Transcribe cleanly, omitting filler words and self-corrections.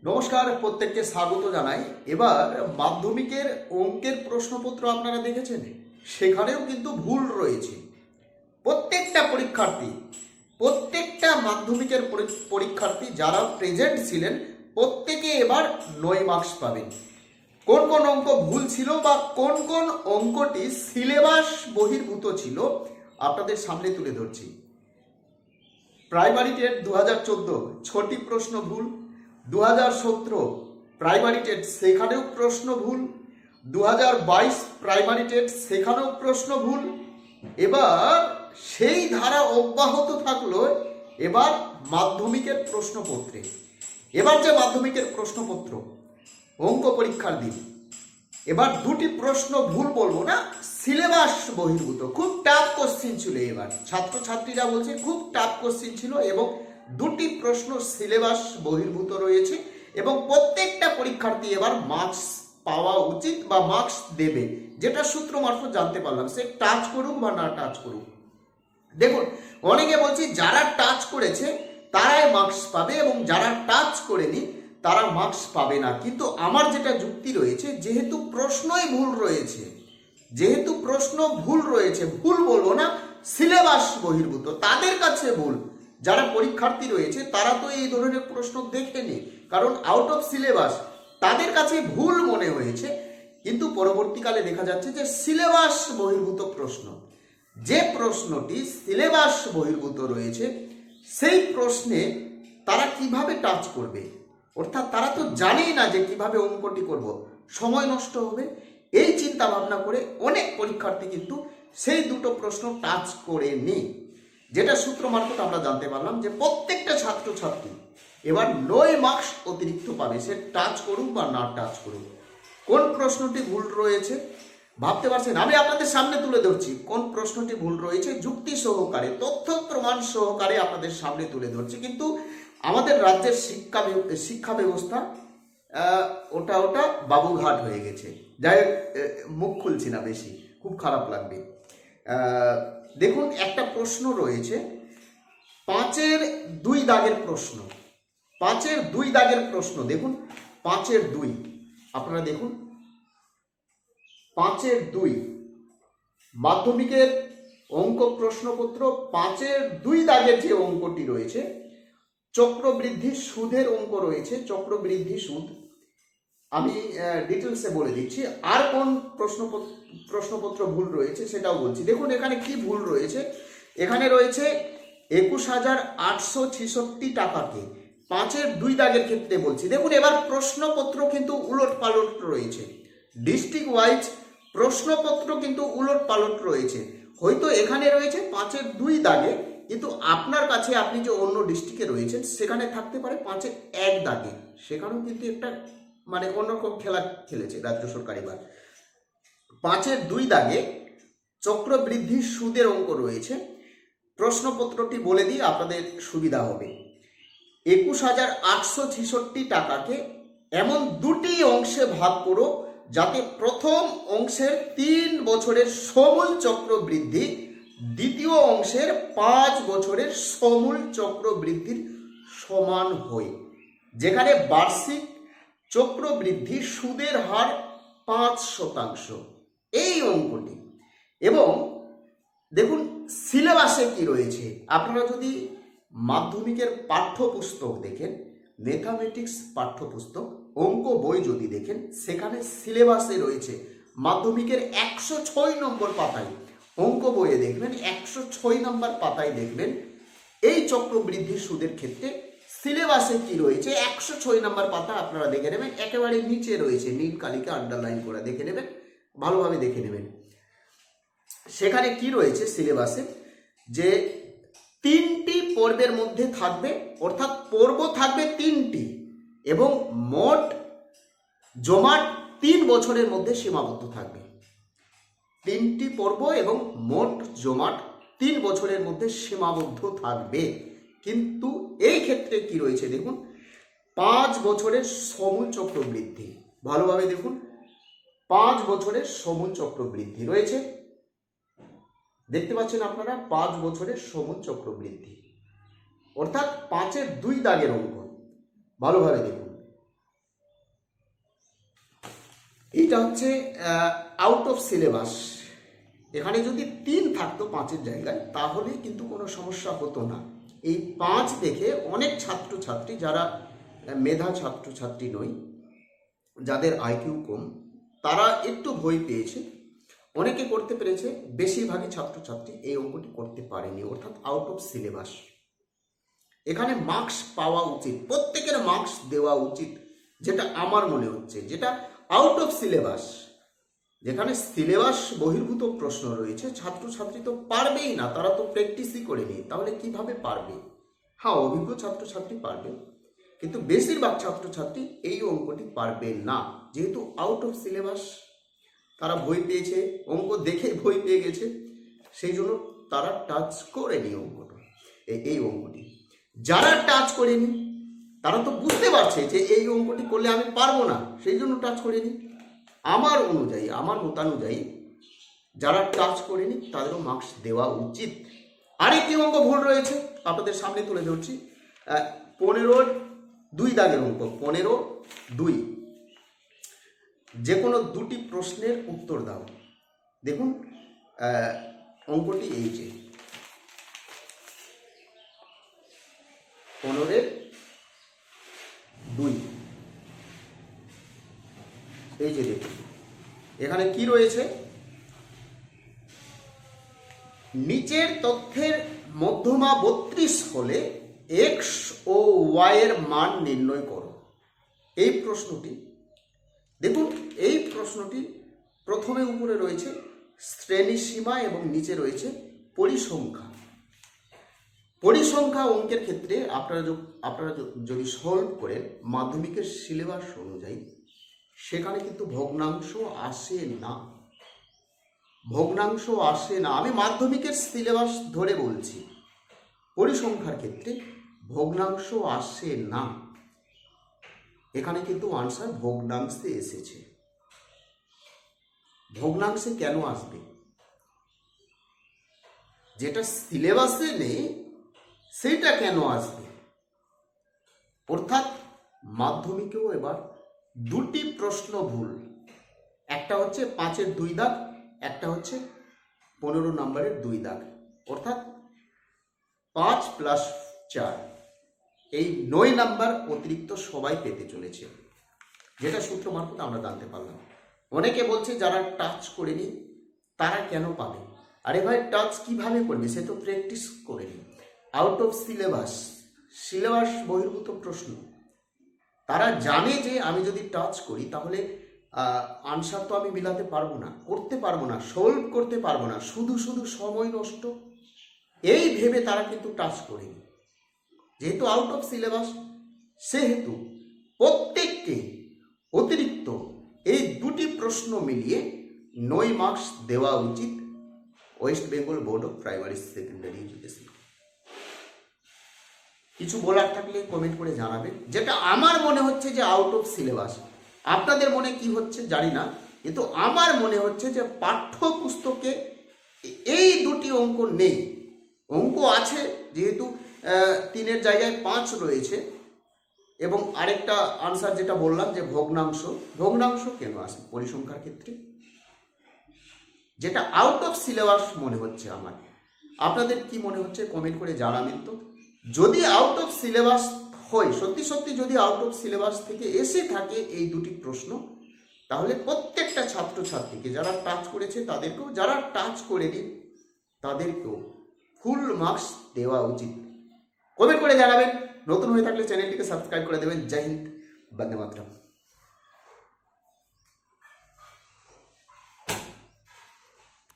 নমস্কার, প্রত্যেককে স্বাগত জানাই। এবার মাধ্যমিকের অঙ্কের প্রশ্নপত্র আপনারা দেখেছেন, সেখানেও কিন্তু ভুল রয়েছে। প্রত্যেকটা মাধ্যমিকের পরীক্ষার্থী যারা প্রেজেন্ট ছিলেন প্রত্যেকে এবার 9 মার্কস পাবেন। কোন কোন অঙ্ক ভুল ছিল বা কোন কোন অঙ্কটি সিলেবাস বহির্ভূত ছিল আপনাদের সামনে তুলে ধরছি। প্রাইমারি টেট 2014 6টি প্রশ্ন ভুল, 2017 প্রাইমারি টেট সেখানেও প্রশ্ন ভুল, 2022 প্রাইমারি টেট সেখানেও প্রশ্ন ভুল। এবার সেই ধারা অব্যাহত থাকলো এবার মাধ্যমিকের প্রশ্নপত্রে। এবার যে মাধ্যমিকের প্রশ্নপত্র অঙ্ক পরীক্ষার দিন, এবার দুটি প্রশ্ন ভুল বলবো না, সিলেবাস বহির্ভূত খুব টাফ কোশ্চিন ছিল। এবার ছাত্রছাত্রীরা বলছে খুব টাফ কোশ্চিন ছিল এবং দুটি প্রশ্ন সিলেবাস বহির্ভূত রয়েছে এবং প্রত্যেকটা পরীক্ষার্থী এবার মার্কস পাওয়া উচিত বা মার্কস দেবে, যেটা সূত্র মারফত জানতে পারলাম। সে টাচ করুক বা না টাচ করুক। দেখুন, অনেকে বলছি যারা টাচ করেছে তারাই মার্কস পাবে এবং যারা টাচ করেনি তারা মার্কস পাবে না। কিন্তু আমার যেটা যুক্তি রয়েছে, যেহেতু প্রশ্নই ভুল রয়েছে, ভুল বলবো না, সিলেবাস বহির্ভূত, তাদের কাছে ভুল। যারা পরীক্ষার্থী রয়েছে তারা তো এই ধরনের প্রশ্ন দেখেনি, কারণ আউট অফ সিলেবাস, তাদের কাছে ভুল মনে হয়েছে। কিন্তু পরবর্তীকালে দেখা যাচ্ছে যে সিলেবাস বহির্ভূত প্রশ্ন, যে প্রশ্নটি সিলেবাস বহির্ভূত রয়েছে সেই প্রশ্নে তারা কিভাবে টাচ করবে, অর্থাৎ তারা তো জানেই না যে কিভাবে অঙ্কটি করব, সময় নষ্ট হবে। এই চিন্তা ভাবনা করে অনেক পরীক্ষার্থী কিন্তু সেই দুটো প্রশ্ন টাচ করেনি, যেটা সূত্র মারফত আমরা জানতে পারলাম যে প্রত্যেকটা ছাত্রছাত্রী এবার 9 মার্কস অতিরিক্ত পাবে, সে টাচ করুক বা না টাচ করুক। কোন প্রশ্নটি ভুল রয়েছে ভাবতে পারছেন? আমি আপনাদের সামনে তুলে ধরছি কোন প্রশ্নটি ভুল রয়েছে, যুক্তি সহকারে, তথ্য প্রমাণ সহকারে আপনাদের সামনে তুলে ধরছি। কিন্তু আমাদের রাজ্যের শিক্ষা ব্যবস্থা ওটা বাবুঘাট হয়ে গেছে। যাই হোক, মুখ খুলছি না বেশি, খুব খারাপ লাগবে। দেখুন, একটা প্রশ্ন রয়েছে 5-এর 2 দাগের প্রশ্ন। 5-এর 2 দাগের প্রশ্ন দেখুন, 5-এর 2 আপনারা দেখুন, 5-এর 2 মাধ্যমিকের অঙ্ক প্রশ্নপত্র 5-এর 2 দাগের যে অঙ্কটি রয়েছে, চক্রবৃদ্ধি সুদের অঙ্ক রয়েছে। চক্রবৃদ্ধি সুদ আমি ডিটেলসে বলে দিচ্ছি। আর কোন প্রশ্নপত্র ভুল রয়েছে সেটাও বলছি। দেখুন এখানে কি ভুল রয়েছে। এখানে রয়েছে 21,866 টাকাকে 5-এর 2 দাগের ক্ষেত্রে বলছি। দেখুন, এবার প্রশ্নপত্র কিন্তু উলট পালট রয়েছে, ডিস্ট্রিক্ট ওয়াইজ প্রশ্নপত্র কিন্তু উলট পালট রয়েছে। হয়তো এখানে রয়েছে 5-এর 2 দাগে, কিন্তু আপনার কাছে আপনি যে অন্য ডিস্ট্রিক্টে রয়েছেন সেখানে থাকতে পারে 5-এর 1 দাগে। সেখানেও কিন্তু একটা অন্যরকম খেলা খেলেছে রাজ্য সরকার। এবার 5-এর 2 দাগে চক্রবৃদ্ধি সুদের অঙ্ক রয়েছে। প্রশ্নপত্রটি বলে দিই, আপনাদের সুবিধা হবে। 21,866 টাকাকে এমন দুটি অংশে ভাগ করো যাতে প্রথম অংশের 3 বছরের সমূল চক্রবৃদ্ধি দ্বিতীয় অংশের 5 বছরের সমূল চক্রবৃদ্ধির সমান হয়, যেখানে বার্ষিক চক্রবৃদ্ধি সুদের হার 5%। এই অঙ্কটি। এবং দেখুন সিলেবাসে কি রয়েছে। আপনারা যদি মাধ্যমিকের পাঠ্যপুস্তক দেখেন, ম্যাথামেটিক্স পাঠ্যপুস্তক, অঙ্ক বই যদি দেখেন, সেখানে সিলেবাসে রয়েছে মাধ্যমিকের 106 নম্বর পাতায়, অঙ্ক বইয়ে দেখবেন 106 নম্বর পাতায় দেখবেন এই চক্রবৃদ্ধি সুদের ক্ষেত্রে সিলেবাসে কি রয়েছে। 106 নম্বর পাতা আপনারা দেখে নেবেন, একেবারে নিচে রয়েছে, নীল কালিকে আন্ডারলাইন করে দেখে নেবেন, ভালোভাবে দেখে নেবেন। সেখানে কি রয়েছে সিলেবাসে, যে 3টি পর্বের মধ্যে থাকবে, অর্থাৎ পর্ব থাকবে 3টি এবং মোট জমাট 3 বছরের মধ্যে সীমাবদ্ধ থাকবে। 3টি পর্ব এবং মোট জমাট 3 বছরের মধ্যে সীমাবদ্ধ থাকবে। কিন্তু এই ক্ষেত্রে কি রয়েছে দেখুন, 5 বছরের সমূল চক্রবৃদ্ধি। ভালোভাবে দেখুন, 5 বছরের সমূল চক্রবৃদ্ধি রয়েছে, দেখতে পাচ্ছেন আপনারা, 5 বছরের সমূল চক্রবৃদ্ধি, অর্থাৎ 5-এর 2 দাগের অঙ্ক। ভালোভাবে দেখুন, এইটা হচ্ছে আউট অফ সিলেবাস। এখানে যদি 3 থাকতো 5-এর জায়গায় তাহলে কিন্তু কোনো সমস্যা হতো না। এই 5 দেখে অনেক ছাত্রছাত্রী, যারা মেধা ছাত্রছাত্রী নয়, যাদের আইকিউ কম, তারা একটু ভয় পেয়েছে। অনেকে করতে পেরেছে, বেশিরভাগই ছাত্রছাত্রী এই অঙ্কটি করতে পারেনি, অর্থাৎ আউট অফ সিলেবাস। এখানে মার্কস পাওয়া উচিত, প্রত্যেকের মার্কস দেওয়া উচিত, যেটা আমার মনে হচ্ছে, যেটা আউট অফ সিলেবাস। যেখানে সিলেবাস বহির্ভূত প্রশ্ন রয়েছে, ছাত্রছাত্রী তো পারবেই না, তারা তো প্র্যাকটিসই করেনি, তাহলে কিভাবে পারবে? হ্যাঁ, অভিজ্ঞ ছাত্রছাত্রী পারবে, কিন্তু বেশিরভাগ ছাত্রছাত্রী এই অঙ্কটি পারবে না, যেহেতু আউট অফ সিলেবাস। তারা ভয় পেয়েছে, অঙ্ক দেখে ভয় পেয়ে গেছে, সেই জন্য তারা টাচ করেনি অঙ্কটা, এই অঙ্কটি। যারা টাচ করেনি তারা তো বুঝতে পারছে যে এই অঙ্কটি করলে আমি পারবো না, সেই জন্য টাচ করেনি। আমার অনুযায়ী, আমার মতানুযায়ী যারা টাচ করেনি তাদেরও মার্কস দেওয়া উচিত। আরেকটি অঙ্ক ভুল রয়েছে, আপনাদের সামনে তুলে ধরছি। 15-2 দাগের অঙ্ক, 15-2। যে কোনো 2টি প্রশ্নের উত্তর দাও। দেখুন অঙ্কটি এই যে 15-2, এই যে দেখুন এখানে কি রয়েছে, নিচের তথ্যের মধ্যমা 32 হলে x ও y এর মান নির্ণয় করো। এই প্রশ্নটি দেখুন, এই প্রশ্নটি প্রথমে উপরে রয়েছে শ্রেণীসীমা এবং নিচে রয়েছে পরিসংখ্যা। পরিসংখ্যা অঙ্কের ক্ষেত্রে আপনারা যদি সলভ করেন মাধ্যমিকের সিলেবাস অনুযায়ী, সেখানে কিন্তু ভগ্নাংশ আসে না, ভগ্নাংশ আসে না। আমি মাধ্যমিকের সিলেবাস ধরে বলছি, পরিসংখ্যার ক্ষেত্রে ভগ্নাংশ আসে না। এখানে কিন্তু আনসার ভগ্নাংশে এসেছে। ভগ্নাংশে কেন আসবে? যেটা সিলেবাসে নেই সেটা কেন আসবে? অর্থাৎ মাধ্যমিকেও এবার 2টি প্রশ্ন ভুল, একটা হচ্ছে 5-এর 2 দাগ, একটা হচ্ছে 15 নম্বরের 2 দাগ, অর্থাৎ 5 + 4, এই 9 নাম্বার অতিরিক্ত সবাই পেতে চলেছে, যেটা সূত্র মারফত আমরা জানতে পারলাম। অনেকে বলছে যারা টাচ করেনি তারা কেন পাবে? আরে ভাই, টাচ কিভাবে করবে? সে তো প্র্যাকটিস করেনি। আউট অফ সিলেবাস, সিলেবাস বহির্ভূত প্রশ্ন। তারা জানে যে আমি যদি টাচ করি তাহলে আনসার তো আমি মিলাতে পারবো না, করতে পারবো না, সলভ করতে পারবো না, শুধু শুধু সময় নষ্ট, এই ভেবে তারা কিন্তু টাচ করেনি। যেহেতু আউট অফ সিলেবাস, সেহেতু প্রত্যেককে অতিরিক্ত এই 2টি প্রশ্ন মিলিয়ে 9 মার্কস দেওয়া উচিত West Bengal board of primary secondary education. কিছু বলার থাকলে কমেন্ট করে জানাবেন। যেটা আমার মনে হচ্ছে যে আউট অফ সিলেবাস, আপনাদের মনে কি হচ্ছে জানি না, কিন্তু আমার মনে হচ্ছে যে পাঠ্যপুস্তকে এই 2টি অঙ্ক নেই। অঙ্ক আছে, যেহেতু 3-এর জায়গায় 5 রয়েছে, এবং আরেকটা আনসার যেটা বললাম যে ভগ্নাংশ কেন আসে পরিসংখ্যার ক্ষেত্রে, যেটা আউট অফ সিলেবাস মনে হচ্ছে আমার। আপনাদের কি মনে হচ্ছে কমেন্ট করে জানাবেন তো। যদি আউট অফ সিলেবাস হয়, সত্যি সত্যি যদি আউট অফ সিলেবাস থেকে এসে থাকে এই 2টি প্রশ্ন, তাহলে প্রত্যেকটা ছাত্রছাত্রীকে, যারা টাচ করেছে তাদেরকেও, যারা টাচ করেনি তাদেরকেও ফুল মার্কস দেওয়া উচিত। কমেন্ট করে জানাবেন। নতুন হয়ে থাকলে চ্যানেলটিকে সাবস্ক্রাইব করে দেবেন। জয় হিন্দ, বন্দে মাতরম।